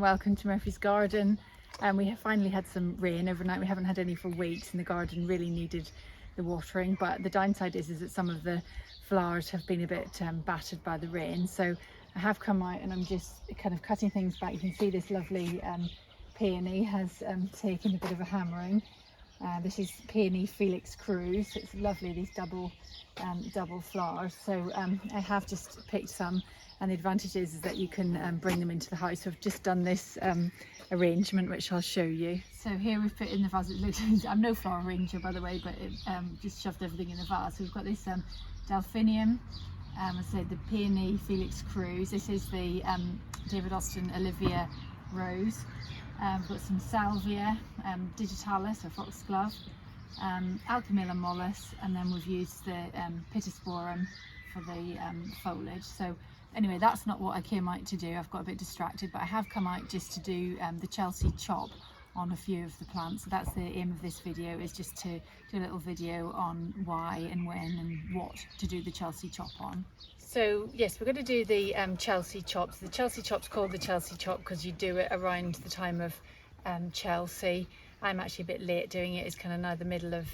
and welcome to Murphy's garden. We have finally had some rain overnight. We haven't had any for weeks and the garden really needed the watering, but the downside is that some of the flowers have been a bit battered by the rain. So I have come out and I'm just kind of cutting things back. You can see this lovely peony has taken a bit of a hammering. This is peony Felix Cruz. It's lovely, these double flowers. So I have just picked some, and the advantage is that you can bring them into the house. So I've just done this arrangement, which I'll show you. So here we've put in the vase. It looks, I'm no flower arranger, by the way, but it just shoved everything in the vase. So we've got this delphinium, I said the peony Felix Cruz. This is the David Austin Olivia rose. We've got some salvia, digitalis or foxglove, Alchemilla mollis, and then we've used the pittosporum for the foliage. So anyway, that's not what I came out to do. I've got a bit distracted, but I have come out just to do the Chelsea chop on a few of the plants. So that's the aim of this video, is just to do a little video on why and when and what to do the Chelsea chop on. So yes, we're going to do the Chelsea chops. The Chelsea chop's called the Chelsea chop because you do it around the time of Chelsea. I'm actually a bit late doing it. It's kind of now the middle of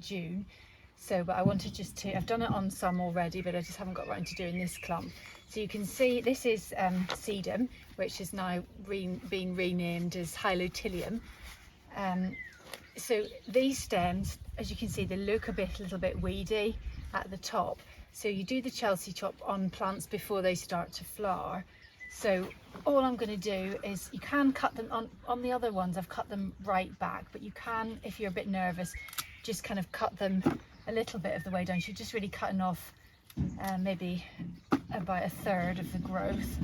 June. So, but I wanted just to, I've done it on some already, but I just haven't got around to doing this clump. So you can see this is sedum, which is now being renamed as Hylotylium. So these stems, as you can see, they look a little bit weedy at the top. So you do the Chelsea chop on plants before they start to flower. So all I'm going to do is, you can cut them on the other ones, I've cut them right back, but you can, if you're a bit nervous, just kind of cut them a little bit of the way down. So you're just really cutting off maybe about a third of the growth.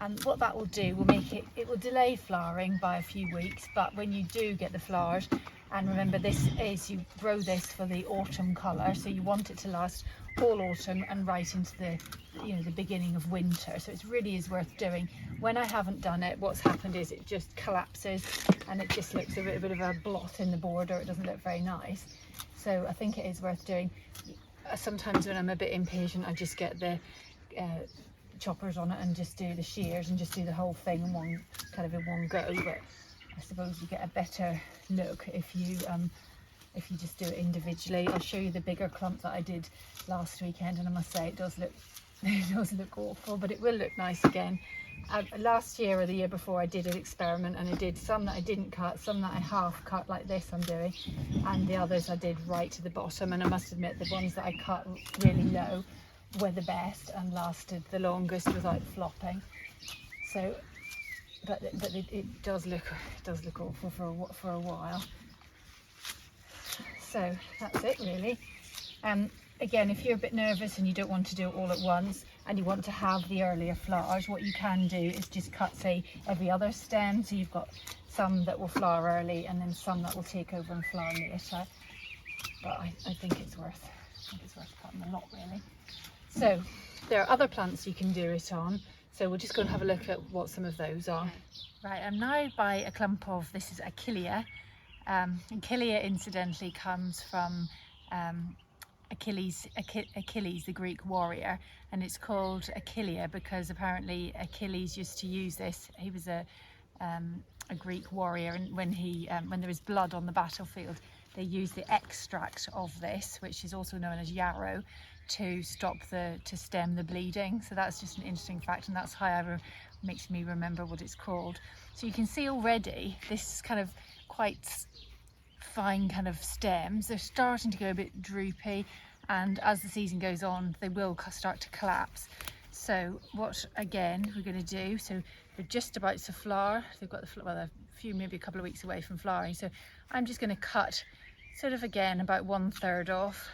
And what that will do will make it will delay flowering by a few weeks, but when you do get the flowers, and remember you grow this for the autumn colour, so you want it to last all autumn and right into the beginning of winter. So it really is worth doing. When I haven't done it, what's happened is it just collapses and it just looks a bit of a blot in the border. It doesn't look very nice. So I think it is worth doing. Sometimes when I'm a bit impatient, I just get the choppers on it and just do the shears and just do the whole thing in one go. But I suppose you get a better look if you just do it individually. I'll show you the bigger clump that I did last weekend, and I must say it does look awful, but it will look nice again. Last year or the year before, I did an experiment and I did some that I didn't cut, some that I half cut like this I'm doing, and the others I did right to the bottom. And I must admit, the ones that I cut really low were the best and lasted the longest without flopping. So but it does look awful for a while. So that's it really. Again, if you're a bit nervous and you don't want to do it all at once and you want to have the earlier flowers, what you can do is just cut, say, every other stem. So you've got some that will flower early and then some that will take over and flower later. But I think it's worth cutting a lot really. So there are other plants you can do it on. So we'll just go and have a look at what some of those are. Right, I'm now by a clump of, this is Achillea. Achillea incidentally comes from Achilles, the Greek warrior, and it's called Achillea because apparently Achilles used to use this. He was a Greek warrior, and when there was blood on the battlefield, they used the extract of this, which is also known as yarrow, to stem the bleeding. So that's just an interesting fact, and that's how makes me remember what it's called. So you can see already this kind of quite fine kind of stems. They're starting to go a bit droopy, and as the season goes on they will start to collapse. So what again we're going to do, so they're just about to flower. They've got a few, maybe a couple of weeks away from flowering. So I'm just going to cut sort of again about 1/3 off.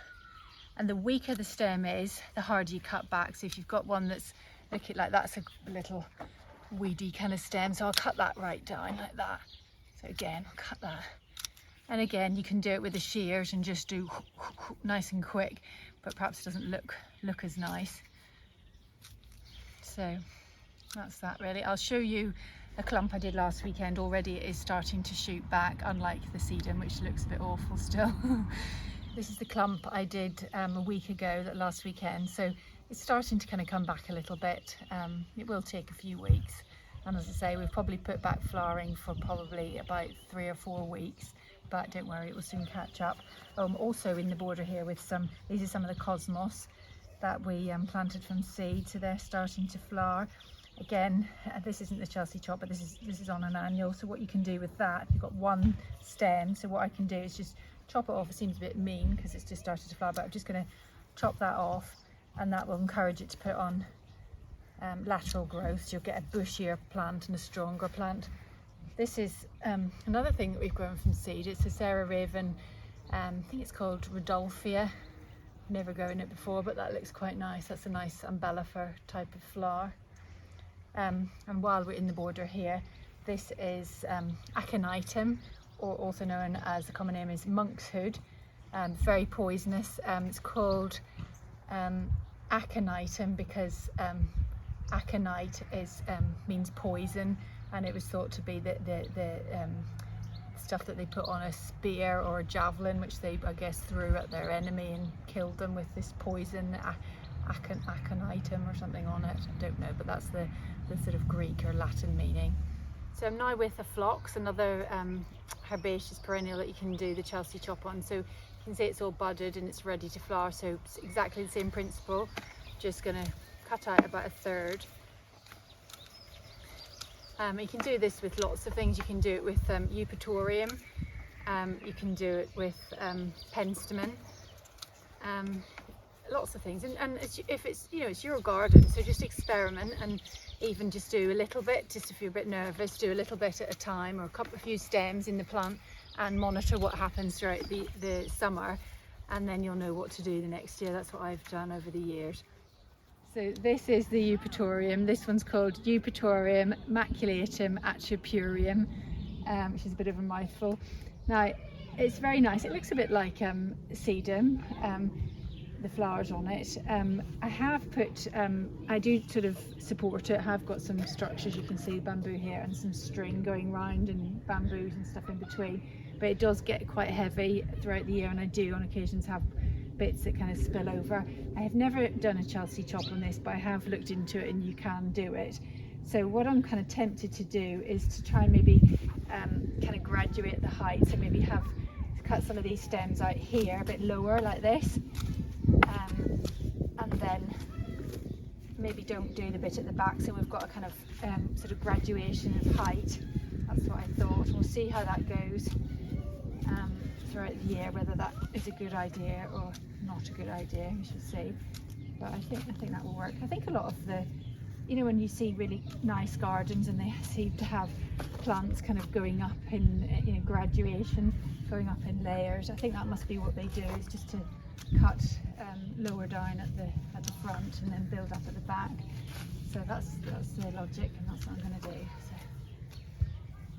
And the weaker the stem is, the harder you cut back. So if you've got one that's looking like that's a little weedy kind of stem, so I'll cut that right down like that. So again, I'll cut that. And again, you can do it with the shears and just do nice and quick, but perhaps it doesn't look as nice. So that's that really. I'll show you a clump I did last weekend. Already it is starting to shoot back, unlike the sedum, which looks a bit awful still. This is the clump I did a week ago, that last weekend. So it's starting to kind of come back a little bit. It will take a few weeks, And as I say, we've probably put back flowering for probably about 3 or 4 weeks, but don't worry, it will soon catch up. Also in the border here with these are some of the cosmos that we planted from seed, so they're starting to flower. Again, this isn't the Chelsea chop, but this is on an annual, so what you can do with that, you've got one stem, so what I can do is just chop it off. It seems a bit mean because it's just started to flower, but I'm just going to chop that off, and that will encourage it to put on lateral growth, so you'll get a bushier plant and a stronger plant. This is another thing that we've grown from seed. It's a Sarah Raven, I think it's called Rodolphia. Never grown it before, but that looks quite nice. That's a nice umbellifer type of flower. And while we're in the border here, this is Aconitum, or also known as, the common name is monk's hood. Very poisonous. It's called Aconitum because aconite means poison, and it was thought to be the stuff that they put on a spear or a javelin, which they, I guess, threw at their enemy and killed them with this poison, aconitum or something on it. I don't know, but that's the sort of Greek or Latin meaning. So I'm now with a phlox, another herbaceous perennial that you can do the Chelsea chop on. So you can see it's all budded and it's ready to flower, so it's exactly the same principle. Just going to cut out about 1/3. You can do this with lots of things. You can do it with Eupatorium, you can do it with penstemon, lots of things. And if it's, you know, it's your garden, so just experiment and even just do a little bit, just if you're a bit nervous, do a little bit at a time, or a few stems in the plant, and monitor what happens throughout the summer, and then you'll know what to do the next year. That's what I've done over the years. So this is the Eupatorium. This one's called Eupatorium maculatum achillea, which is a bit of a mouthful. Now, it's very nice. It looks a bit like sedum, the flowers on it. I have put, I do sort of support it. I have got some structures, you can see bamboo here and some string going round and bamboos and stuff in between. But it does get quite heavy throughout the year, and I do on occasions have bits that kind of spill over. I have never done a Chelsea chop on this, but I have looked into it and you can do it. So what I'm kind of tempted to do is to try and maybe kind of graduate the height, so maybe cut some of these stems out here a bit lower like this, and then maybe don't do the bit at the back, so we've got a kind of sort of graduation of height. That's what I thought. We'll see how that goes throughout the year, whether that is a good idea or not a good idea, we shall see. But I think that will work. I think a lot of the, you know, when you see really nice gardens and they seem to have plants kind of going up in, you know, graduation, going up in layers, I think that must be what they do, is just to cut lower down at the front and then build up at the back. So that's the logic, and that's what I'm going to do. So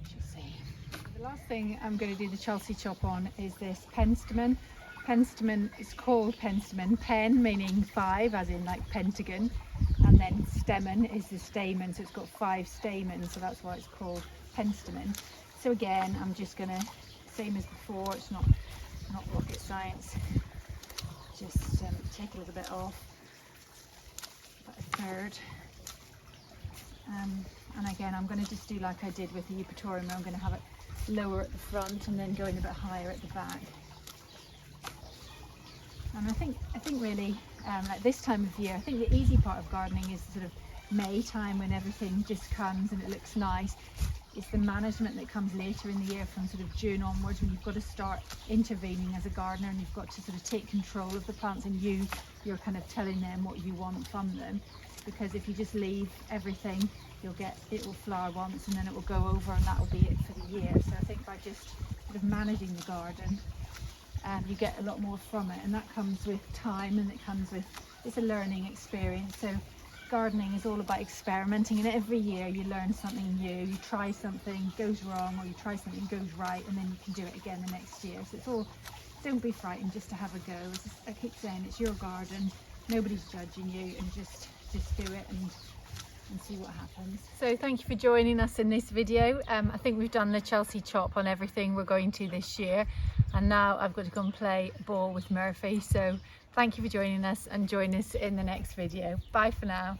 we shall see. The last thing I'm going to do the Chelsea chop on is this penstemon. Penstemon is called penstemon, pen meaning 5, as in like pentagon, and then stemon is the stamen, so it's got 5 stamens, so that's why it's called penstemon. So again, I'm just going to, same as before, it's not rocket science, just take a little bit off, about 1/3. And again, I'm going to just do like I did with the Eupatorium. I'm going to have it lower at the front and then going a bit higher at the back. And I think really, like this time of year, I think the easy part of gardening is sort of May time, when everything just comes and it looks nice. It's the management that comes later in the year, from sort of June onwards, when you've got to start intervening as a gardener, and you've got to sort of take control of the plants, and you're kind of telling them what you want from them. Because if you just leave everything, it will flower once and then it will go over, and that will be it for the year. So I think by just sort of managing the garden, you get a lot more from it, and that comes with time, and it comes with, it's a learning experience. So gardening is all about experimenting, and every year you learn something new. You try something, goes wrong, or you try something, goes right, and then you can do it again the next year. So it's all, don't be frightened, just to have a go. I keep saying, it's your garden, nobody's judging you, and just do it and see what happens. So thank you for joining us in this video. I think we've done the Chelsea chop on everything we're going to this year, and now I've got to go and play ball with Murphy. So thank you for joining us, and join us in the next video. Bye for now.